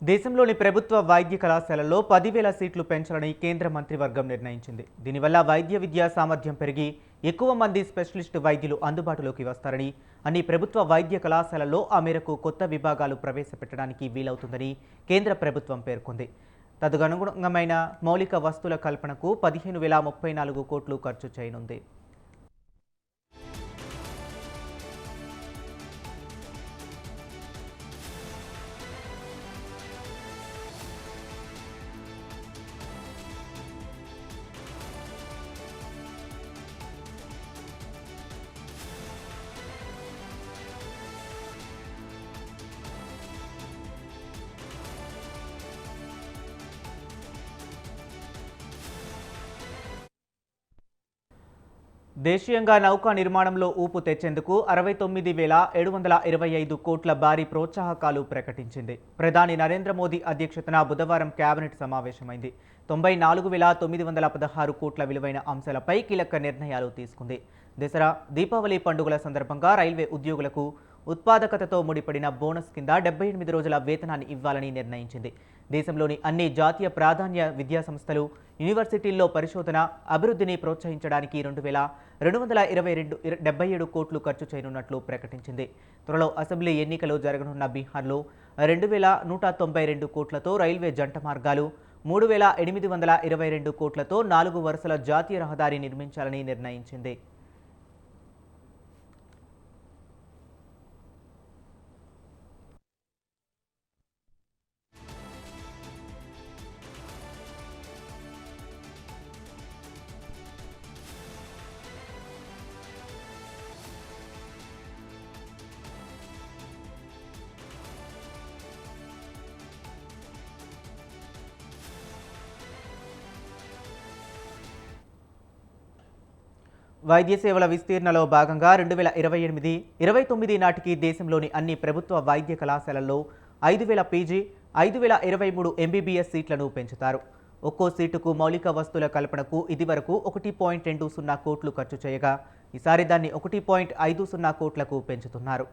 దేశంలోని ప్రభుత్వ వైద్య కళాశాలల్లో 10,000 సీట్లు పెంచాలని కేంద్ర మంత్రివర్గం నిర్ణయించింది. దీనివల్ల వైద్య విద్యా సామర్థ్యం పెరిగి ఎక్కువ మంది స్పెషలిస్ట్ వైద్యులు అందుబాటులోకి వస్తారని, అన్ని ప్రభుత్వ వైద్య కళాశాలల్లో ఆ మేరకు కొత్త విభాగాలు ప్రవేశపెట్టడానికి వీలవుతుందని కేంద్ర ప్రభుత్వం పేర్కొంది. తదనుగుణమైన మౌలిక వస్తువుల కల్పనకు 15,034 కోట్లు ఖర్చు చేయనుంది. దేశీయంగా నౌకా నిర్మాణంలో ఊపు తెచ్చేందుకు 69,725 కోట్ల భారీ ప్రోత్సాహకాలు ప్రకటించింది. ప్రధాని నరేంద్ర మోదీ అధ్యక్షతన బుధవారం కేబినెట్ సమావేశమైంది. 94,916 కోట్ల విలువైన అంశాలపై కీలక నిర్ణయాలు తీసుకుంది. దసరా, దీపావళి పండుగల సందర్భంగా రైల్వే ఉద్యోగులకు ఉత్పాదకతతో ముడిపడిన బోనస్ కింద 78 రోజుల వేతనాన్ని ఇవ్వాలని నిర్ణయించింది. దేశంలోని అన్ని జాతీయ ప్రాధాన్య విద్యాసంస్థలు, యూనివర్సిటీల్లో పరిశోధన, అభివృద్ధిని ప్రోత్సహించడానికి 2,277 కోట్లు ఖర్చు చేయనున్నట్లు ప్రకటించింది. త్వరలో అసెంబ్లీ ఎన్నికలు జరగనున్న బీహార్లో 2,192 కోట్లతో రైల్వే జంట మార్గాలు, 3,822 కోట్లతో 4 వరుసల జాతీయ రహదారి నిర్మించాలని నిర్ణయించింది. వైద్య సేవల విస్తీర్ణలో భాగంగా 2028-29 నాటికి దేశంలోని అన్ని ప్రభుత్వ వైద్య కళాశాలల్లో 5,000 పీజీ, 5,023 ఎంబీబీఎస్ సీట్లను పెంచుతారు. ఒక్కో సీటుకు మౌలిక వస్తువుల కల్పనకు ఇదివరకు 1.20 కోట్లు ఖర్చు చేయగా ఈసారి దాన్ని 1.50 కోట్లకు పెంచుతున్నారు.